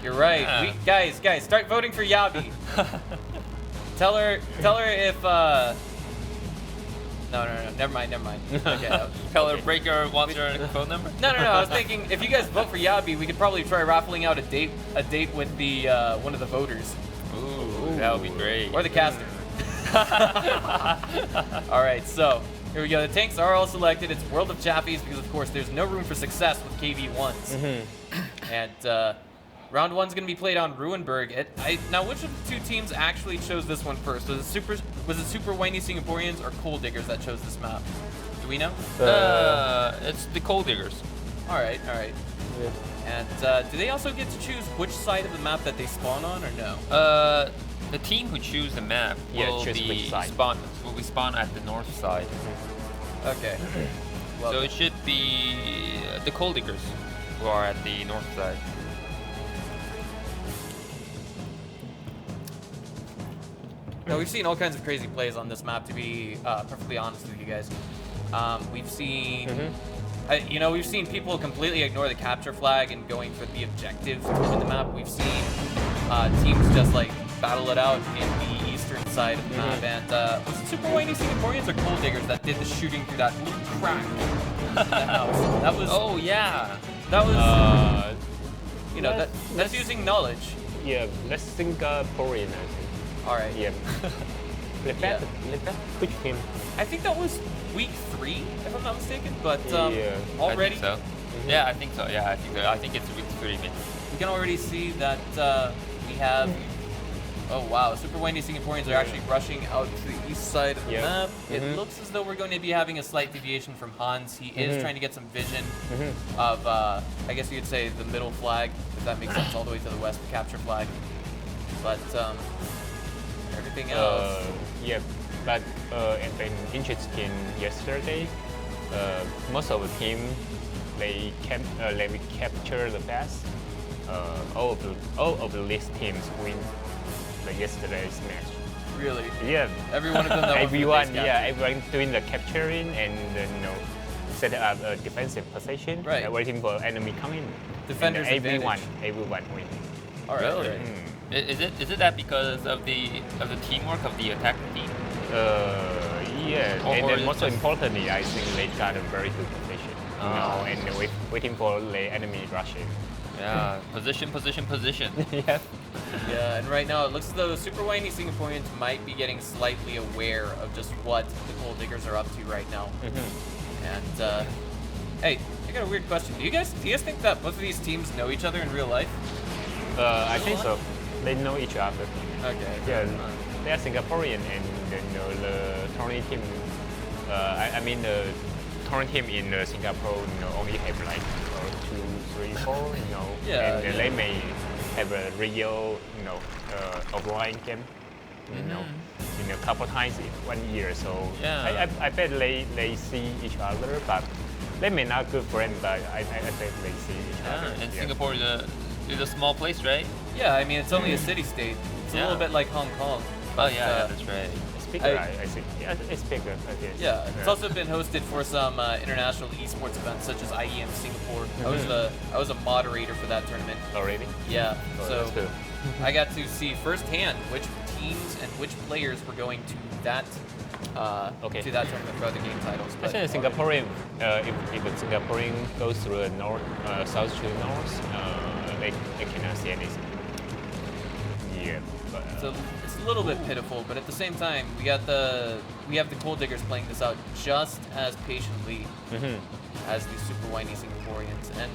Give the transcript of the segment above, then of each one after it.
You're right. Yeah. Guys, start voting for Yabi. Tell her if No, never mind. Okay. Tell her Breaker wants your phone number? No. I was thinking if you guys vote for Yabi, we could probably try raffling out a date with the one of the voters. Ooh, that would be great. Or the caster. All right, so here we go. The tanks are all selected. It's World of Chaffies because, of course, there's no room for success with KV1s. And round one's going to be played on Ruinberg. Now, which of the two teams actually chose this one first? Was it Super Whiny Singaporeans or Coal Diggers that chose this map? Do we know? It's the Coal Diggers. All right. Yeah. And do they also get to choose which side of the map that they spawn on, or no? The team who choose the map choose which side. will be spawn at the north side. Okay. Well, So it should be the Coal Diggers who are at the north side. now, we've seen all kinds of crazy plays on this map, to be perfectly honest with you guys. We've seen... we've seen people completely ignore the capture flag and going for the objective in the map. We've seen teams just like battle it out in the eastern side of the map. And was it Super Whiny Singaporeans or Coal Diggers that did the shooting through that little crack in the house? That was. Oh yeah. That was. let's- That's using knowledge. Yeah, let's Singaporean, I think. All right. Yeah. Let that which team? I think that was week 3, if I'm not mistaken. But Yeah, already I think so. Yeah, I think so. Yeah, I think so. I think it's week 3. we can already see that we have. Oh wow, Super Whiny Singaporeans are actually rushing out to the east side of the map. It looks as though we're going to be having a slight deviation from Hans. He is trying to get some vision of, I guess you'd say, the middle flag, if that makes sense, all the way to the west, the capture flag. But everything else. Yeah, but an interesting yesterday, most of the team they capture the best. All of the list teams win the yesterday's match. Really? Yeah. Every one of them that everyone doing the capturing and set up a defensive position, Right. waiting for enemy coming. Defender's and advantage. everyone win. All right. Really? Right. Is it that because of the teamwork of the attacking team? Yeah, Or and then it's most just- importantly, I think they got a very good position. And waiting for the enemy rushing. Yeah, position. Yeah. Yeah, and right now it looks as though Super Whiny Singaporeans might be getting slightly aware of just what the Coal Diggers are up to right now. And hey, I got a weird question. Do you guys think that both of these teams know each other in real life? I think so. They know each other. Okay. Yeah, they are Singaporean, and the tournament team. I mean the tournament team in Singapore, only have like 2, 3, 4, Yeah, and they may have a real, offline game, a couple times in 1 year. So Yeah. I bet they see each other, but they may not good friends, but I bet they see each other. And Singapore is a small place, right? Yeah, I mean it's only a city-state. It's a little bit like Hong Kong. Oh but, yeah, that's right. It's bigger, I think. Yeah, it's bigger, I guess. Yeah, it's also been hosted for some international esports events such as IEM Singapore. I was a moderator for that tournament. Already? Yeah, Oh, so that's good. I got to see firsthand which teams and which players were going to that to that tournament for the game titles. I But think a Singaporean, if a Singaporean goes through the north, south to north, they cannot see anything. Yeah, but so it's a little bit pitiful, but at the same time, we have the Coal Diggers playing this out just as patiently as the Super Whiny Singaporeans, and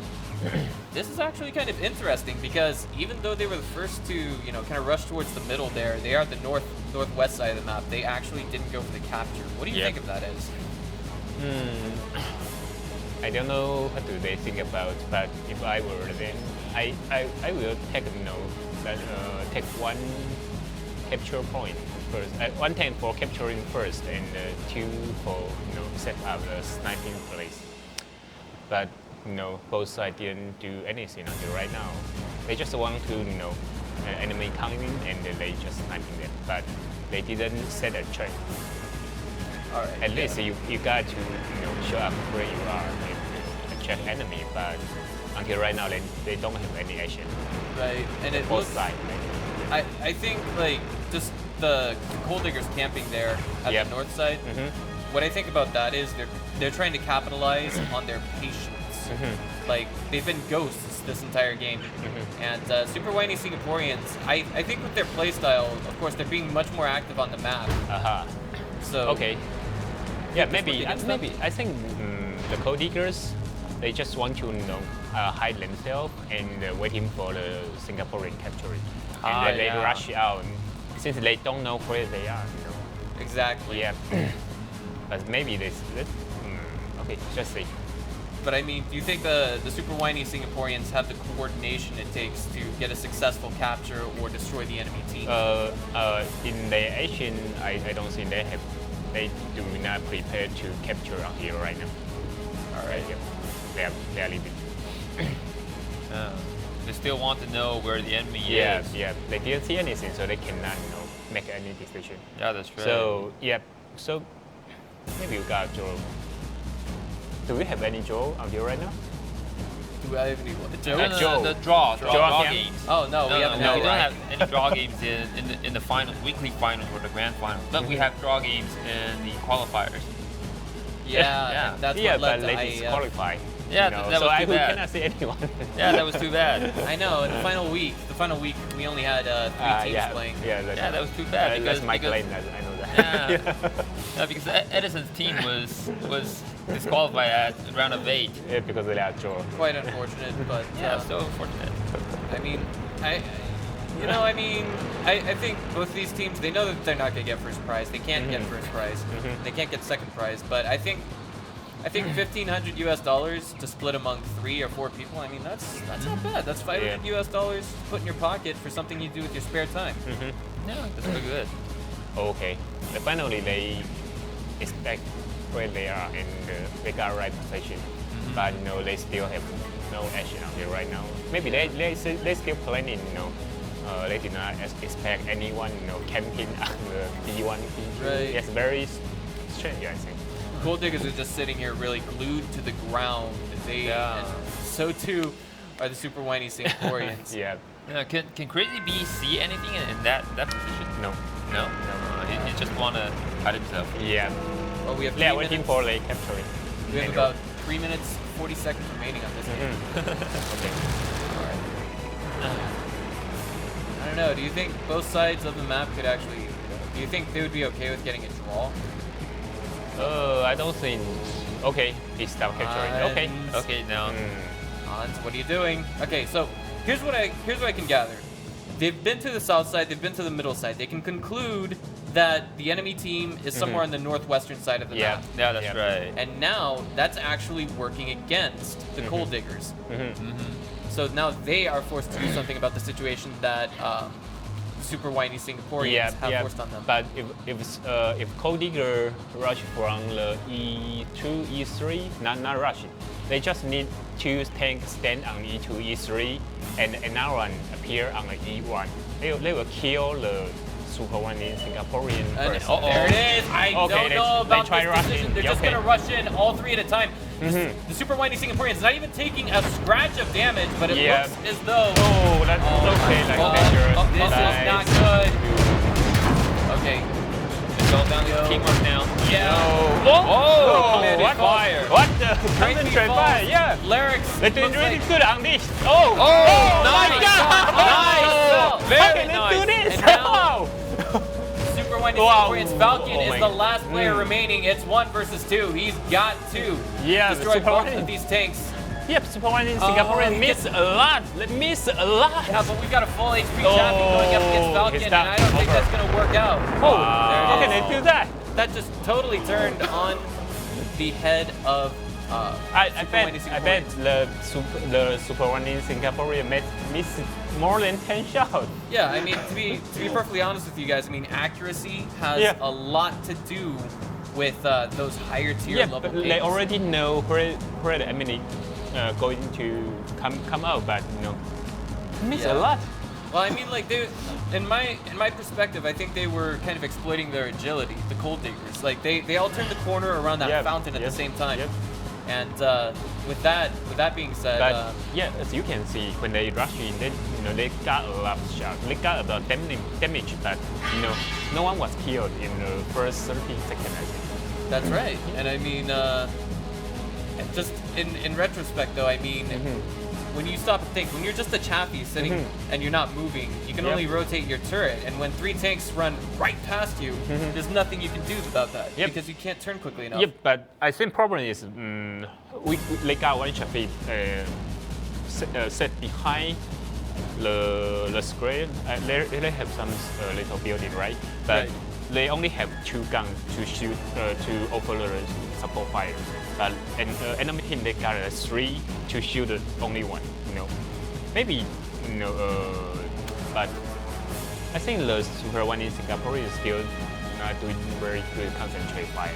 this is actually kind of interesting because even though they were the first to kind of rush towards the middle there, they are at the northwest side of the map. They actually didn't go for the capture. What do you think of that is? I don't know what do they think about, but if I were them, I will take take one capture point first, one tank for capturing first, and 2 for set up the sniping place. But both sides didn't do anything until right now. They just want to enemy coming and they just sniping them, but they didn't set a trap. All right. At least you got to show up where you are and check enemy, but until right now they don't have any action. Right, and it Both looks. sides. I think like just the Cold Diggers camping there at Yep. the north side. What I think about that is they're trying to capitalize on their patience. Like they've been ghosts this entire game, and Super Whiny Singaporeans. I think with their playstyle, of course, they're being much more active on the map. So Okay. Yeah, maybe against them? I think the Cold Diggers, they just want to hide themselves and waiting for the Singaporean capturing, and then they yeah. rush out since they don't know where they are. exactly. Yeah. But maybe okay, just see. But I mean, do you think the Super Whiny Singaporeans have the coordination it takes to get a successful capture or destroy the enemy team? In their action, I don't think they do not prepare to capture out here right now. All right. Yeah. They are leaving. They still want to know where the enemy Yeah, is. yeah. They didn't see anything, so they cannot make any decision. Yeah, that's right. So yeah, so maybe you got Joe. Do we have any Joe out here right now? Do I have any Joe? No, Joe. the draw camp? games. Oh no, we haven't. we had don't it. have any draw games in the finals, weekly finals or the grand finals, but we have draw games in the qualifiers. Yeah, Yeah. and that's Yeah, what led but to they IAF. disqualify. Yeah, you know, that so was I too bad. cannot see anyone. Yeah, that was too bad. I know. In the final week, we only had 3 teams yeah, playing. yeah, that's, Yeah, that was too bad because that's my because- claim. I know that. Yeah, because Edison's team was disqualified at round of 8. Yeah, because they are Joe. Quite unfortunate, but Yeah, so unfortunate. I mean, I think both these teams, they know that they're not gonna get first prize. They can't get first prize. They can't get second prize. But I think $1,500 to split among 3 or 4 people. I mean, that's not bad. That's $500 to put in your pocket for something you do with your spare time. Yeah, that's pretty good. Okay. But finally, they expect where they are and they got right position. But they still have no action out here right now. Maybe they still planning. They did not expect anyone camping on the D1. Right. It's very strange, I think. Gold Diggers are just sitting here really glued to the ground. And so too are the Super Whiny Singaporeans. Yeah. Can Crazy B see anything in that position? No. No. He just want to hide himself. Yeah. Well, we have They are 3 waiting minutes. for the capturing. We have about 3 minutes 40 seconds remaining on this game. Okay. All right. I don't know. Do you think both sides of the map could actually? Do you think they would be okay with getting a draw? I don't think. Okay, it's stop capturing. Okay. Okay, now. Hans, what are you doing? Okay, so here's what I can gather. They've been to the south side. They've been to the middle side. They can conclude that the enemy team is somewhere on the northwestern side of the map. Yeah, that's right. And now that's actually working against the Coal Diggers. So now they are forced to do something about the situation that Super Whiny Singaporeans have forced on them. But if Cold Digger rush from the E2, E3, not rush. They just need 2 tanks stand on E2, E3, and another one appear on the E1. They will kill the Super Whiny Singaporean first. There it is. I don't know about try this decision. rushing. They're just going to rush in all 3 at a time. The Super Whiny Singaporeans not even taking a scratch of damage, but it looks as though... Oh, that's okay. That's dangerous. This is not good. Okay. It's all down to teamwork now. Yeah. Oh, commanded what? fire. What the? Concentrate fire, yeah. Lyrics. They're doing looks really like- good on this. Oh, nice. my God. Nice. How Very can they nice. do this? And now- Wow. Super Whiny Wow. Singaporeans Falcon Oh is my- the last player remaining. It's 1 versus 2. He's got to Yeah, destroy Super both Whiny. of these tanks. Yep, Super Whiny Singaporean he miss a lot. They miss a lot. Yeah, but we've got a full HP champion going up against Falcon, his and I don't think over. that's going to work out. Oh, There it how is. can they do that? That just totally turned on the head of I Super Whiny bet Singaporeans. the Super Whiny Singaporean miss more than 10 shots. Yeah, I mean, to be perfectly honest with you guys, I mean, accuracy has a lot to do with those higher tier Yeah, level but pings. they already know where the enemy going to come out, but miss a lot. Well, I mean, like in my perspective, I think they were kind of exploiting their agility, the Cold Diggers. Like they all turned the corner around that fountain at the same time. Yep. And with that being said, But yeah, as you can see, when they rush in, they got a lot of shots. They got a lot of damage, but no one was killed in the first 30 seconds, I think. that's right. And I mean, just in retrospect, though, I mean, when you stop and think, when you're just a chaffee sitting and you're not moving, you can only rotate your turret. And when 3 tanks run right past you, there's nothing you can do about that because you can't turn quickly enough. Yep, but I think problem is they got one chaffee set behind the square. They have some little building, right? But they only have 2 guns to shoot to offer the support fire. But enemy team they got 3 to shoot only 1. Maybe but I think the Super Whiny Singaporeans is still not doing very good concentrate fire.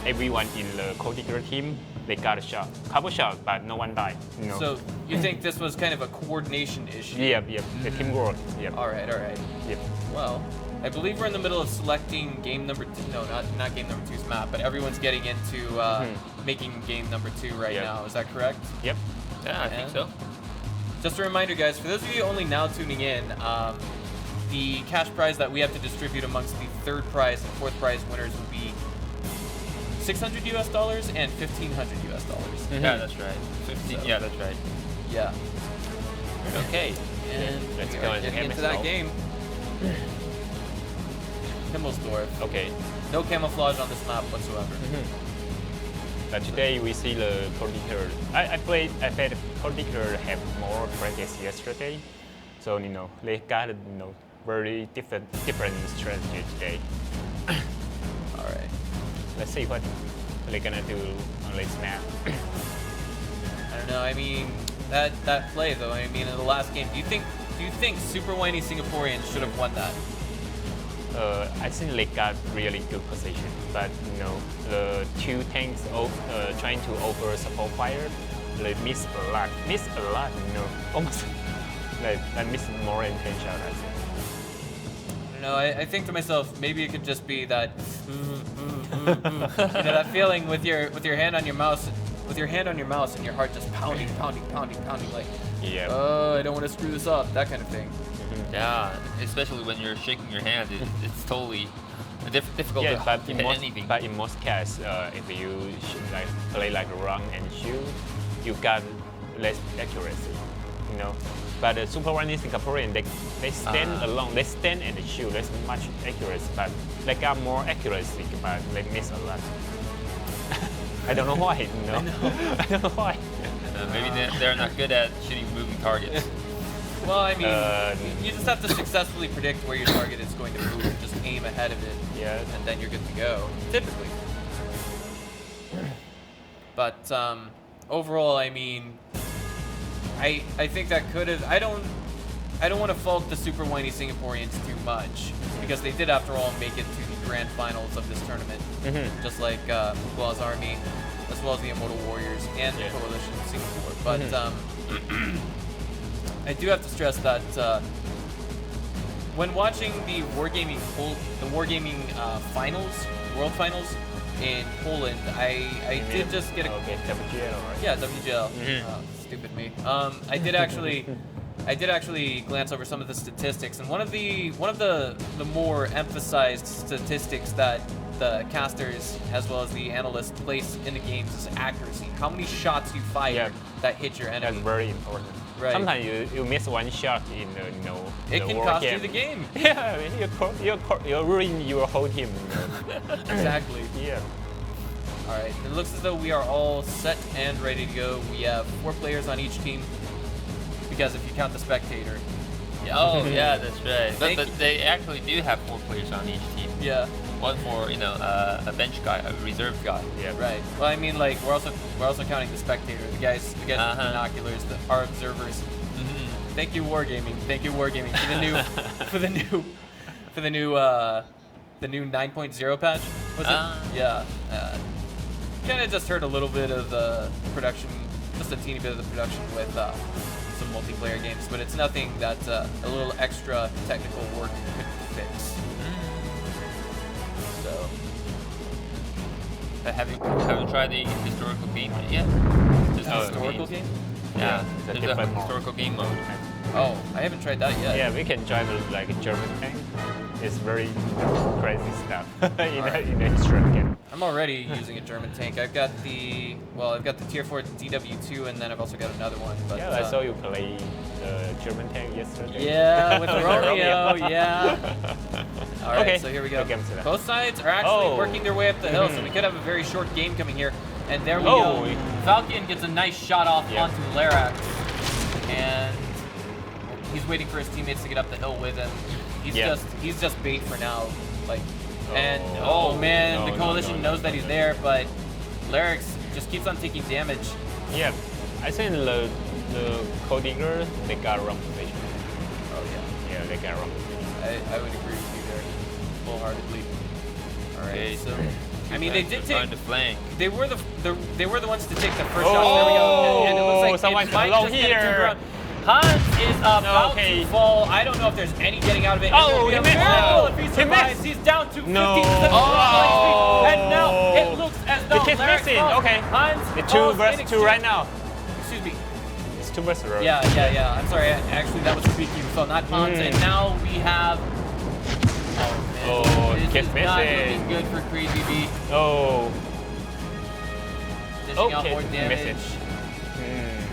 Everyone in the Cotiger team they got a shot, couple shots, but no one died. So you think this was kind of a coordination issue? Yep. The teamwork. Yep. All right. Yep. Well, I believe we're in the middle of selecting game number 2. No, not game number 2's map, but everyone's getting into making game number 2 right now. Is that correct? Yep. Yeah, I think so. Just a reminder, guys, for those of you only now tuning in, the cash prize that we have to distribute amongst the 3rd prize and 4th prize winners will be $600 US and $1,500 US. Yeah, that's right. 15. Yeah, that's right. Yeah. Okay. And Let's we go are into getting into that MSL. game. Himmelsdorf. Okay. No camouflage on this map whatsoever. But today we see the Cotiger. I played Cotiger have more practice yesterday, so they got very different strategy today. All right. Let's see what they're gonna do on this map. I don't know. I mean, that play though. I mean, in the last game, do you think Super Whiny Singaporeans should have won that? I think they got really good position, but the 2 tanks trying to offer support fire, they miss a lot, almost they miss more than 10 shots, I think. I don't know. I think to myself, maybe it could just be that that feeling with your hand on your mouse, and your heart just pounding, like, oh, I don't want to screw this up, that kind of thing. Yeah, especially when you're shaking your hand, it's totally difficult to hit anything. But in most cases, if you play like run and shoot, you got less accuracy, But the Super Whiny Singaporean, they stand alone, they stand and shoot, there's much accuracy, but they got more accuracy, but they miss a lot. I don't know why, I don't know why. Maybe they're not good at shooting moving targets. Well, I mean, you just have to successfully predict where your target is going to move and just aim ahead of it, and then you're good to go, typically. But overall, I mean, I think that could have. I don't want to fault the Super Whiny Singaporeans too much because they did, after all, make it to the grand finals of this tournament, just like Mugua's Army, as well as the Immortal Warriors and the Coalition of Singapore. But I do have to stress that when watching the Wargaming finals, World Finals in Poland, I did just get a WGL, right? Yeah, WGL. Stupid me. I did actually glance over some of the statistics, and one of the more emphasized statistics that the casters as well as the analysts place in the games is accuracy. How many shots you fire that hit your enemy. That's very important. Right. Sometimes you miss one shot in it can war cost game. you the game. Yeah, you ruin your whole team. Exactly. Yeah. All right. It looks as though we are all set and ready to go. We have 4 players on each team because if you count the spectator. Oh yeah, that's right. But they actually do have 4 players on each team. Yeah. One for a bench guy, a reserve guy. Yeah, right. Well, I mean, like we're also counting the spectator, the guys with binoculars, our observers. Thank you, Wargaming. Thank you, Wargaming, for the new 9.0 patch. Was it? Yeah. Kind of just heard a little bit of the production, just a teeny bit of the production with some multiplayer games, but it's nothing that a little extra technical work could fix. So Haven't tried the historical game yet? Just Historical games. game? Yeah, It's a there's different a mode. historical game mode. Oh, I haven't tried that yet. Yeah, we can drive like a German tank. It's very crazy stuff in the history game. I'm already using a German tank. I've got the tier 4 DW2, and then I've also got another one. But Yeah, I saw you play the German tank yesterday. yeah, with Romeo, yeah. All right, Okay, so here we go. we'll get to that. Both sides are actually Oh. working their way up the hill, so we could have a very short game coming here. And there we Oh. go. Falcon gets a nice shot off Yeah. onto Larax, and he's waiting for his teammates to get up the hill with him. He's just bait for now, like. And oh man, no, the coalition knows that he's there, but Larax just keeps on taking damage. Yeah, I think the Codinger, they got wrong position. Oh yeah. Yeah, they got wrong position. I would agree with you there, wholeheartedly. All right, Okay, so I mean they did take. Trying to flank. They were the ones to take the first Oh, shot. There we go. And it looks like someone's it might low just get it turned here. around. Hans is about Okay. to fall. I don't know if there's any getting out of it. Oh, It he will be a missed. miracle if he He survives. missed. He's down to 15% No. of and now it looks as though He keeps Larax missing. falls. Okay. Hans The 2 falls in versus 2 exchange. right now. Excuse me. It's 2 versus 2. Yeah. I'm sorry. Actually, that was speaking. So not Hans. And now we have. Oh Oh, man. he This keeps is not missing. looking good for Crazy B. Oh. Dishing out Okay, more damage. message.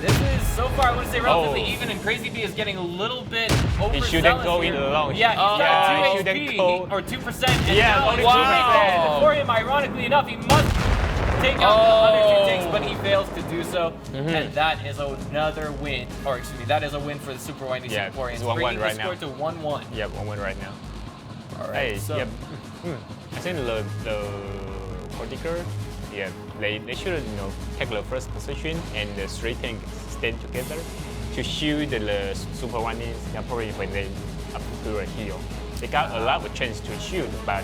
This is, so far, I want to say relatively Oh. even, and Crazy B is getting a little bit overzealous shouldn't go here. in alone. Yeah, he's Yeah, got he 2 shouldn't HP, go- or 2%, and Yeah, now only it's 2%. for him, ironically enough, he must take out the other 2 tanks, but he fails to do so, and that is another win, or excuse me, that is a win for the Super Whiny Yeah, Singaporeans, it's 1-1 bringing right the score now. to 1-1. Yeah, 1-1 right now. All right, Hey, so yep. I think the Cortical, yeah, they should take the first position and the 3 tanks stand together to shield the Super Whiny Singaporeans when they up to a hill. They got a lot of chance to shield, but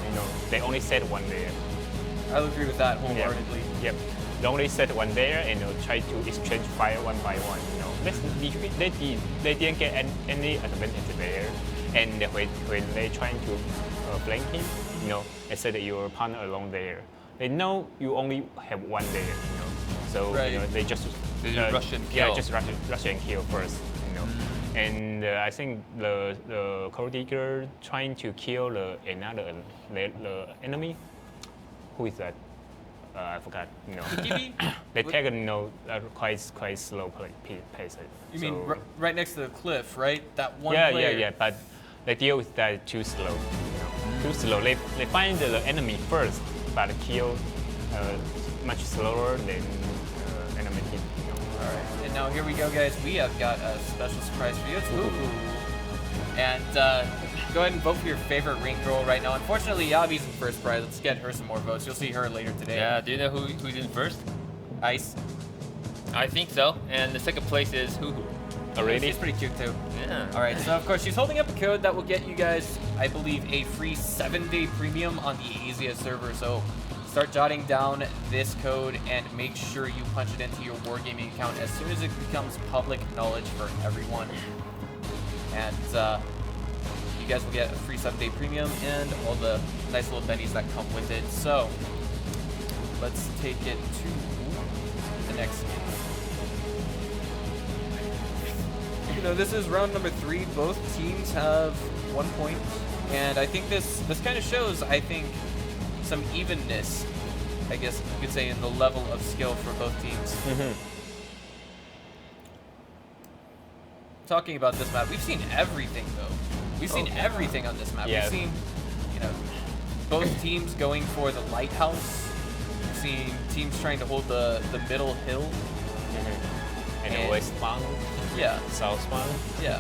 they only set one there. I'll agree with that wholeheartedly. Yep. They only set one there and try to exchange fire one by one. They didn't get any advantage there. And when they trying to flank him, they said that your partner alone there. They know you only have one there, So they just rush and Yeah, kill. just rush and kill first, And I think the Cold Digger trying to kill the enemy. Who is that? I forgot. They take a quite slow pace. You mean right next to the cliff, right? That one Yeah, player. yeah. But they deal with that too slow. Too slow. They find the enemy first, but kill much slower than enemy team. All right, and now here we go, guys. We have got a special surprise for you. It's Hoo-Hoo. And go ahead and vote for your favorite ring girl right now. Unfortunately, Yabi's in first prize. Let's get her some more votes. You'll see her later today. Yeah, do you know who's in first? Ice. I think so. And the second place is Hoo Hoo. Already? She's pretty cute, too. Yeah. All right, so of course, she's holding up a code that will get you guys, I believe, a free 7-day premium on the Asia server. So start jotting down this code and make sure you punch it into your Wargaming account as soon as it becomes public knowledge for everyone. And you guys will get a free 7-day premium and all the nice little bennies that come with it. So let's take it to the next game. This is round number 3. Both teams have 1 point, and I think this kind of shows, I think, some evenness, I guess you could say, in the level of skill for both teams. Talking about this map, we've seen everything, though. We've seen everything on this map. Yeah. We've seen, both teams going for the lighthouse. We've seen teams trying to hold the middle hill. And the west spawn, Yeah, south spawn. yeah.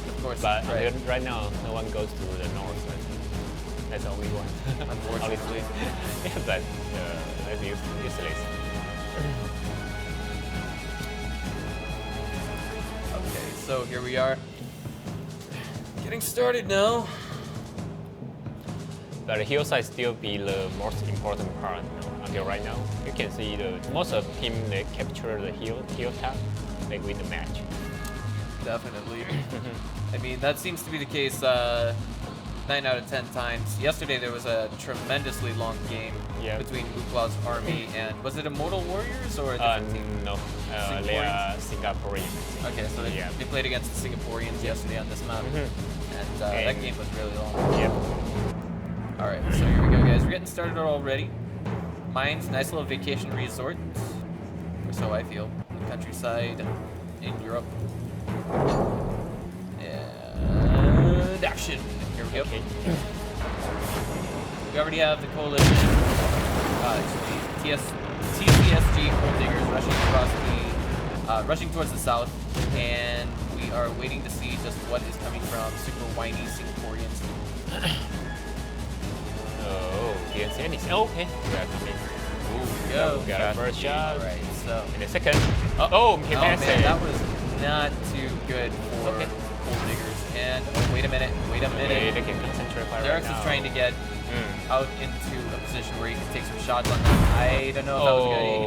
Of course, But right. right now, no one goes to the north. That's the only one. Unfortunately. Yeah, but that's useless. Okay, so here we are. Getting started now. But the hill side still be the most important part until right now. You can see most of the team they capture the hill top, they win the match. Definitely. I mean, that seems to be the case. 9 out of 10 times. Yesterday there was a tremendously long game between Wuklaw's army and was it Immortal Warriors or a different team? No, they are Singaporeans. Okay, so they played against the Singaporeans yesterday on this map, and that game was really long. Yep. All right, so here we go, guys. We're getting started already. Mine's nice little vacation resort, or so I feel. The countryside in Europe. And action. Here we go. Okay. We already have the coalition, TCSG Gold Diggers rushing across the, rushing towards the south, and we are waiting to see just what is coming from Super Whiny Singaporeans. Oh, didn't see anything. Okay. We are coming. Ooh, go. Got a first shot. All right, so. In a second. Oh, he missed man, it. that was not too good for Gold Diggers. And wait a minute. Okay, they can concentrate right Lyrics now. is trying to get out into a position where he can take some shots on them. I don't know if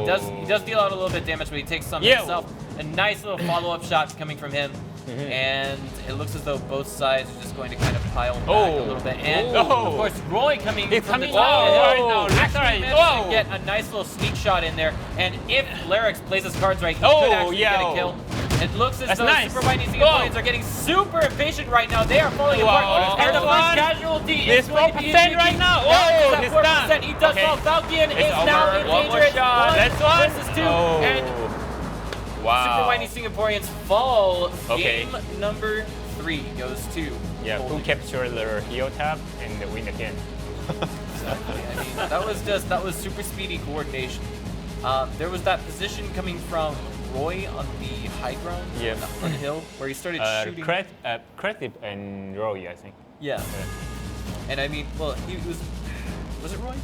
that was good. He does deal out a little bit of damage, but he takes some himself. A nice little follow-up shot coming from him. And it looks as though both sides are just going to kind of pile back a little bit. And of course, Roy coming from the top of the hill actually managed to get a nice little sneak shot in there. And if Lyrics plays his cards right, he could actually get a kill. It looks as though Super Whiny Singaporeans are getting super impatient right now. They are falling apart. And the first casualty is going to be right now. Oh, he's done. He does fall. Falcon is now in danger. One versus two. And Super Whiny Singaporeans fall. Game number 3 goes to. Yeah, who capture the heel tap and win again. Exactly. I mean, that was super speedy coordination. There was that position coming from Roy on the high ground on the hill where he started shooting. Creative and Roy, I think. Yeah. And I mean, well, he was it Roy?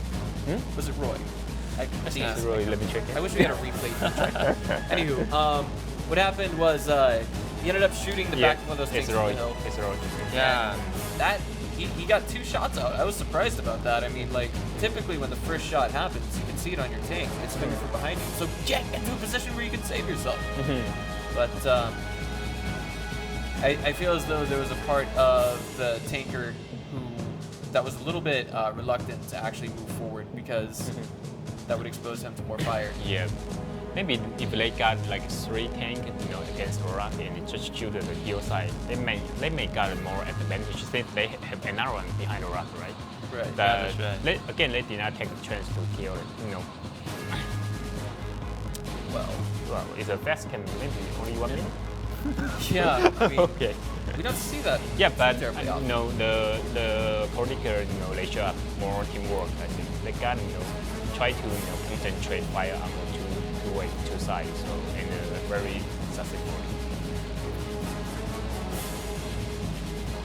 Was it Roy? Roy, let me check it. I wish we had a replay to check. Anywho, what happened was he ended up shooting the back of one of those things. It's Roy. Yeah. That he got 2 shots out. I was surprised about that. I mean, like, typically when the first shot happens, you can see it on your tank. It's coming from behind you. So get into a position where you can save yourself. But I feel as though there was a part of the tanker that was a little bit reluctant to actually move forward because that would expose him to more fire. Yeah. Maybe if they got like 3 tanks, against Rock and just shoot at the heel side, they may got more advantage since they have another one behind the Rock, right? Right. But they did not take the chance to kill it, Well, it's a fast camp, maybe only 1 minute. Yeah. I mean, Okay. we don't see that. Yeah, but often. the political, they show up more teamwork. I think they got try to concentrate fire on two sides, so and very successful.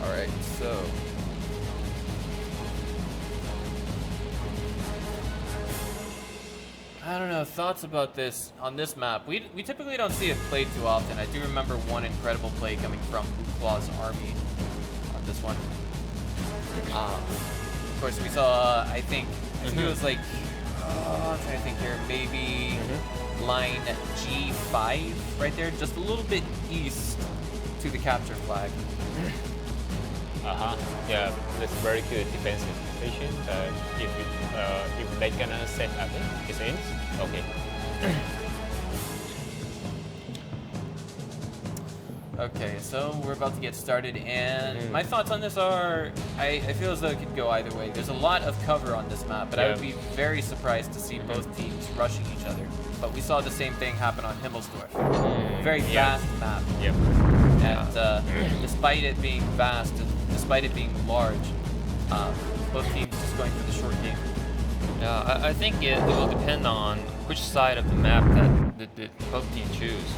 All right, so. I don't know, thoughts about this on this map. We typically don't see it played too often. I do remember one incredible play coming from Wuklaw's army on this one. Of course, we saw, I think it was like, I'm trying to think here, maybe line G5 right there, just a little bit east to the capture flag. Yeah, that's very good defensive position. If they gonna set up it ends, okay. Okay, so we're about to get started, and my thoughts on this are, I feel as though it could go either way. There's a lot of cover on this map, but I would be very surprised to see both teams rushing each other. But we saw the same thing happen on Himmelsdorf. Very vast map. Yep. And despite it being vast, and despite it being large, both teams just going for the short game. Yeah, I think it will depend on which side of the map that both teams choose.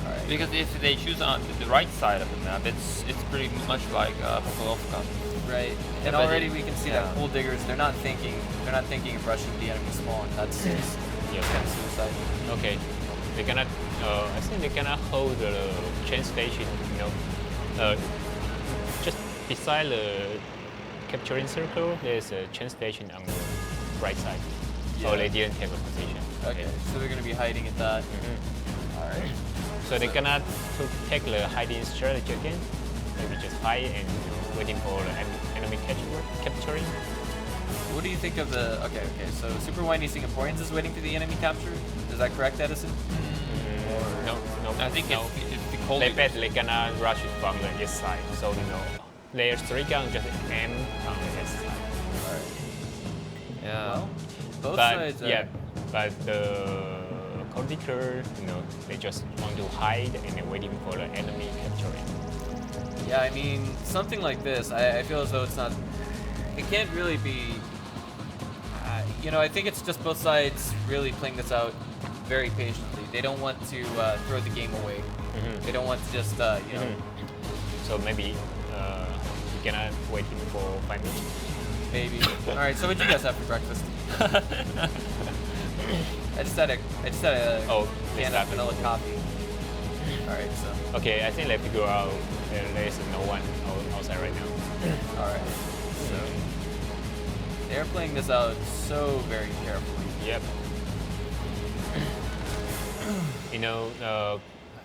Right. Because if they choose on the right side of the map, it's pretty much like Pokolovka. Right. And already we can see that Gold Diggers, they're not thinking of rushing the enemy spawn. That's just kind of suicide. Okay. They're gonna I think they're gonna hold the train station, just beside the capturing circle, there's a train station on the right side. So they didn't take a position. Okay, so they're gonna be hiding at that. Alright. So they're gonna take the hiding strategy again. maybe just hide and waiting for the enemy capturing. What do you think of the? Okay. So Super Whiny Singaporeans is waiting for the enemy capture. Is that correct, Edison? No. I think no. it's the cold. They bet they're gonna rush it from the east side, so their 3 guns just aim on the east side. Yeah. Well, both But sides. but the Conditor, they just want to hide and they're waiting for the enemy capturing. Yeah, I mean, something like this, I feel as though it's not. It can't really be. I think it's just both sides really playing this out very patiently. They don't want to throw the game away. They don't want to just, So maybe we're gonna wait for 5 minutes. maybe. All right. So what did you guys have for breakfast? I just had a can of vanilla coffee. All right. So. Okay, I think they figure out there's no one outside right now. All right. So they're playing this out so very carefully. Yep.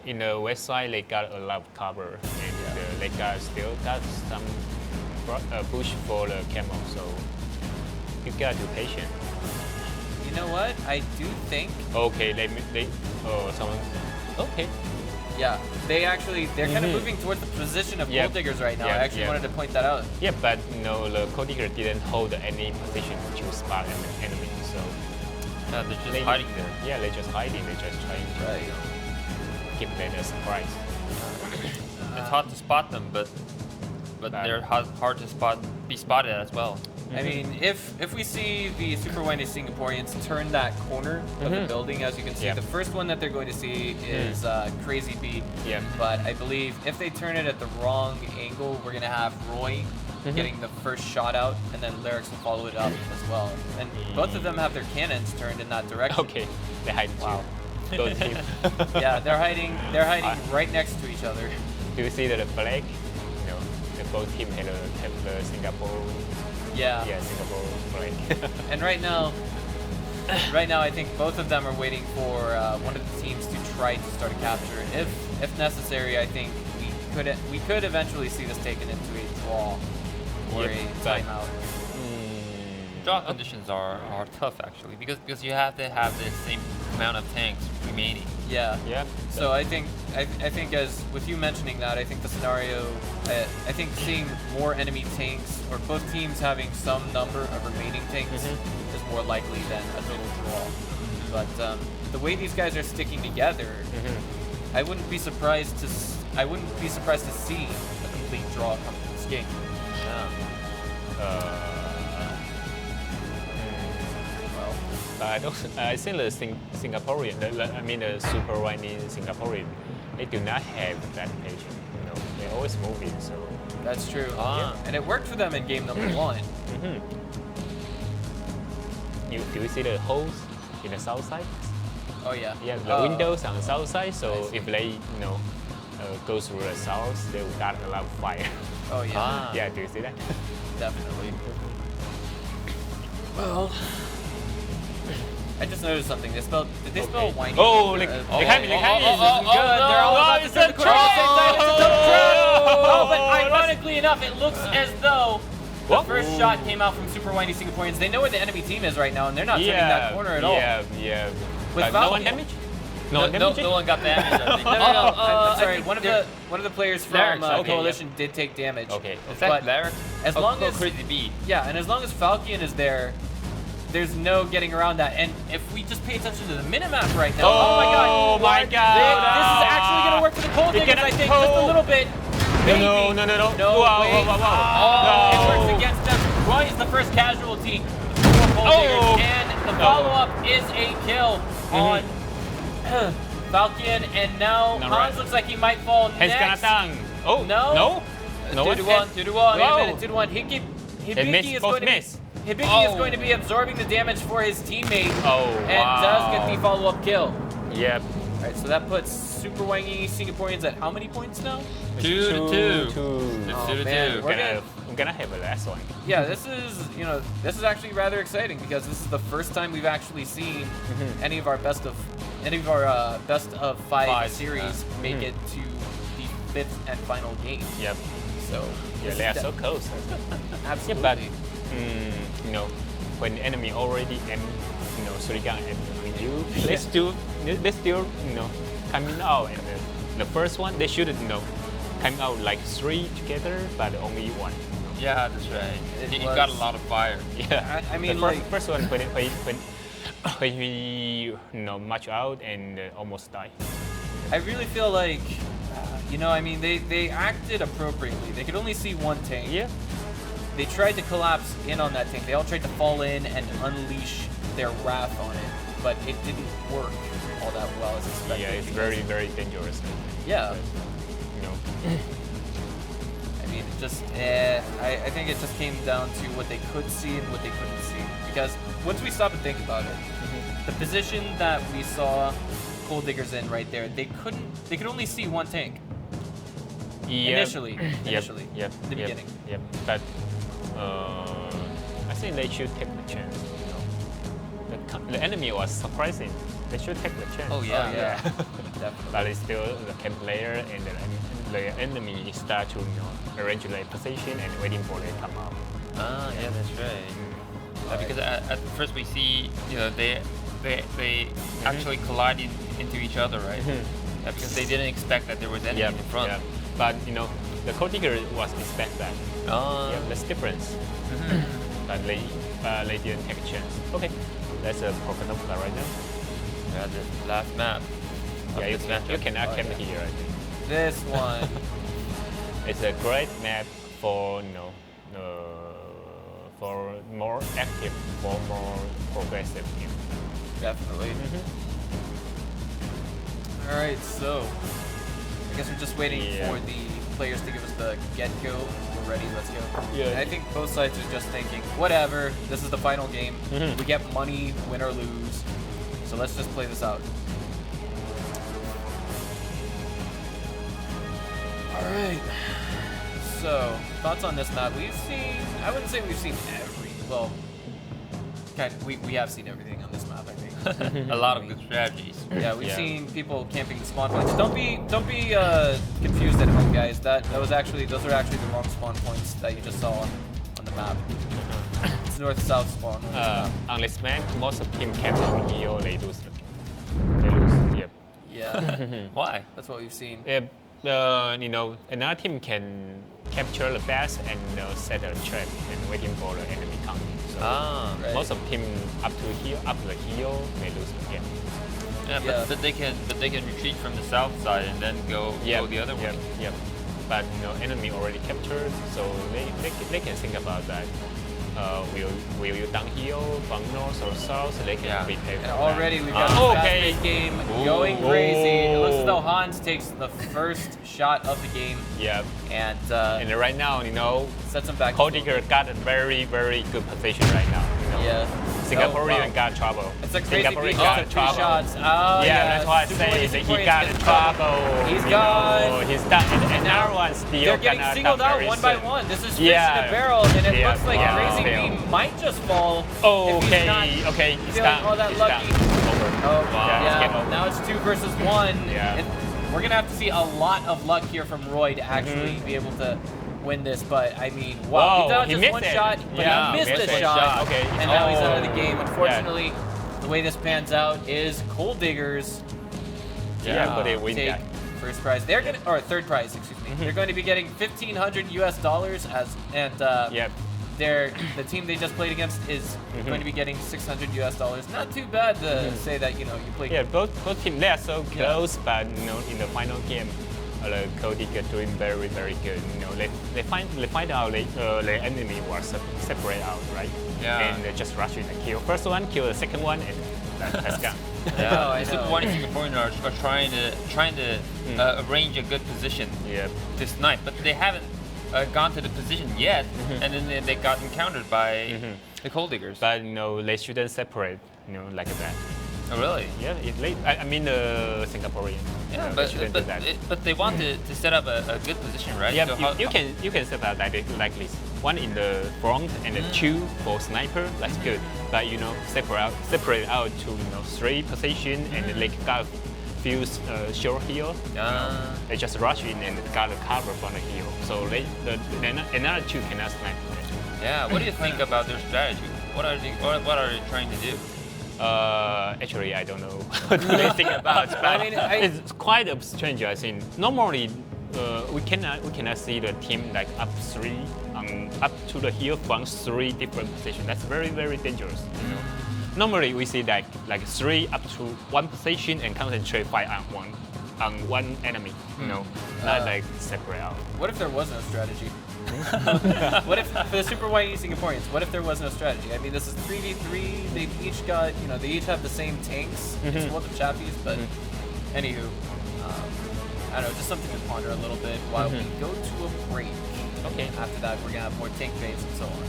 In the west side, they got a lot of cover, and they still got some push for the camel. So you gotta be patient. You know what? I do think. Okay, someone. Okay. Yeah, they're kind of moving towards the position of gold diggers right now. I actually wanted to point that out. Yeah, but the gold digger didn't hold any position to spot an enemy, so. Yeah, they're just hiding there. Yeah, they're just hiding. They're just trying to give them a surprise. It's hard to spot them, but they're hard to be spotted as well. I mean, if we see the Super Whiny Singaporeans turn that corner of the building, as you can see, the first one that they're going to see is Crazy B. Yeah. But I believe if they turn it at the wrong angle, we're going to have Roy getting the first shot out, and then Lyrics will follow it up as well. And both of them have their cannons turned in that direction. Okay, they're hiding too. Those teams. Yeah, they're hiding right next to each other. Do you see the flag? Both teams have the Singapore. Yeah. Yeah, Singapore flag. And right now, I think both of them are waiting for one of the teams to try to start a capture. If necessary, I think we could eventually see this taken into a draw or a timeout. Draw conditions are tough actually because you have to have the same amount of tanks remaining. Yeah. Yeah. So I think as with you mentioning that, I think the scenario, I think seeing more enemy tanks or both teams having some number of remaining tanks is more likely than a total draw. But the way these guys are sticking together, I wouldn't be surprised to see a complete draw come to this game. I think the Singaporean, the Super Whiny Singaporean, they do not have that patience. They're always moving. So that's true. And it worked for them in game number 1. Do you see the holes in the south side? Oh yeah. Yeah, the windows on the south side. So if they go through the south, they will got a lot of fire. Oh yeah. Yeah, do you see that? Definitely. Well, I just noticed something. Did they spell whiny? Oh, they good. can't be. They're all about to start the corner at the same time. It's a double trap. Oh, but ironically enough, it looks as though the first shot came out from Super Whiny Singaporeans. They know where the enemy team is right now, and they're not turning that corner at all. Yeah. With no one damage? No one got damage. I think. No. I'm sorry. One of the players from Coalition did take damage. Okay. In fact, Larry, as long as Crazy B. Yeah, and as long as Falcon is there, there's no getting around that. And if we just pay attention to the minimap right now, oh my god, this is actually gonna work for the Cold Diggers, I think, just a little bit. Maybe. No. Wait. It works against them. Roy is the first casualty for Cold Diggers, and the follow-up is a kill on Falcon, and now Hans looks like he might fall next. Oh, no? 2-1. Wait a minute, 2-1. Hibiki is going to be absorbing the damage for his teammate and does get the follow-up kill. Yep. All right, so that puts Super Whiny Singaporeans at how many points now? 2-2. It's 2-2. I'm gonna have a last one. Yeah, this is actually rather exciting because this is the first time we've actually seen any of our best of 5 series make it to the fifth and final game. Yep. So Yeah, they are so close. absolutely. Yeah, but you know, when the enemy already aim, three gun at you, they still coming out, and the first one they should come out like three together, but only one. Yeah, that's right. It He got a was- lot of fire. Yeah, I mean, the like- first one when we march out and almost die. I really feel like, I mean, they acted appropriately. They could only see one tank. Yeah. They tried to collapse in on that tank. They all tried to fall in and unleash their wrath on it, but it didn't work all that well as expected. Yeah, it's because- very, very dangerous. Yeah. You know, I mean, it just, I think it just came down to what they could see and what they couldn't see. Because once we stop and think about it, the position that we saw Coal Diggers in right there, they could only see one tank. Initially, Yep. the beginning. Yep. But I think they should take the chance. The enemy was surprising. They should take the chance. Oh, yeah. Definitely. But it's still the camp player, and the enemy start to arrange their position and waiting for them to come out. Ah, yeah, that's right. Because at first we see, they actually collided into each other, right? Yeah, because they didn't expect that there was enemy in front. Yeah. But the Cold Digger was expect that. Oh. Yeah, that's difference. But they didn't take a chance. Okay, that's a Profanova right now. Yeah, the last map. of Yeah, you, this can, matchup. you cannot Oh, camp yeah. here. I think This one. it's a great map for for more active, for more progressive game. Definitely. All right, so I guess we're just waiting Yeah. for the players to give us the get-go. We're ready, let's go. Yeah. And I think both sides are just thinking, whatever, this is the final game. Mhm. We get money, win or lose. So let's just play this out. All right. So, thoughts on this map? We've seen, I wouldn't say we've seen well, we have seen everything on this map, I think. A lot of good strategies. Yeah, we've Yeah. seen people camping the spawn points. Don't be confused at home, guys. Those are actually the wrong spawn points that you just saw on the map. It's north-south spawn. on this map. On this map, most of team camp on here, they lose. They lose. Yep. Yeah, Why? that's what we've seen. If another team can capture the base and set a trap and waiting for the enemy coming. So Ah. Right. most of team up the hill, they lose the game. Yeah, Yeah. but they can retreat from the south side and then go the other way. Yep. But enemy already captured, so they can think about that. Will you downhill from north or south? So they can Yeah. prepare for And that. already we've got Ah, a okay. fast-paced game Ooh. going crazy. It looks as though Hans takes the first shot of the game Yeah. and And right now, sets him back. Cold Digger got a very, very good position right now. Yeah. Singaporean Oh, wow. got trouble. It's a crazy Singaporean beat. got Oh, 3 trouble. shots. Oh, Yeah, that's why I say that he got in trouble. He's you gone. know, he's done. And another one still They're getting gonna singled come out very one by soon. one. This is fish Yeah. in a barrel, and it Yeah. looks like Wow. Crazy Fail. Beam might just fall. if he's not Okay, it's feeling done. all that It's lucky. done. Over. Oh, Yeah, it's game over. Now it's 2 versus 1. Yeah. We're gonna have to see a lot of luck here from Roy to actually be able to win this. But I mean, wow, Whoa, he dodged he just missed one it. shot, but Yeah, he missed missed the one shot. shot. Okay. And now he's out of the Oh. game. Unfortunately, the way this pans out is Coal Diggers. Yeah, but they win take that. first prize. They're gonna, or third prize, excuse me. They're going to be getting $1,500 US Yep. the team they just played against is going to be getting $600 US. Not too bad to say that you played. Yeah, both teams, they are so close, but in the final game, the Cold Digger doing very, very good. They find out the enemy was separate out, right? Yeah. And they just rush in and kill. First one, kill the second one, and that's gone. Yeah, I the know. Whiny Singaporeans are trying to arrange a good position Yeah. to snipe, but they haven't gone to the position yet, and then they got encountered by the Coal Diggers. But they shouldn't separate, like that. Oh, really? Yeah, I mean the Singaporean. Yeah, they shouldn't do that. but they want to set up a good position, right? Yeah, So you can set up like this. One in the front and the 2 for sniper. That's good. But separate out to 3 position and they got few short hill. They just rush in and got a cover from the hill. So another two cannot snipe. Yeah. What do you think about their strategy? What are they trying to do? Actually, I don't know what they think about. But I mean, it's quite strange. I think normally we cannot see the team like up to the hill from 3 different positions. That's very, very dangerous. You know? Normally we see like 3 up to 1 position and concentrate fight on one enemy. You know, not like separate out. What if there was no strategy? What if for the Super Whiny Singaporeans? What if there was no strategy? I mean, this is 3v3. They've each got, they each have the same tanks. It's World of Chappies, but anywho, I don't know, just something to ponder a little bit while we go to a break. Okay. After that, we're gonna have more tank phase and so on.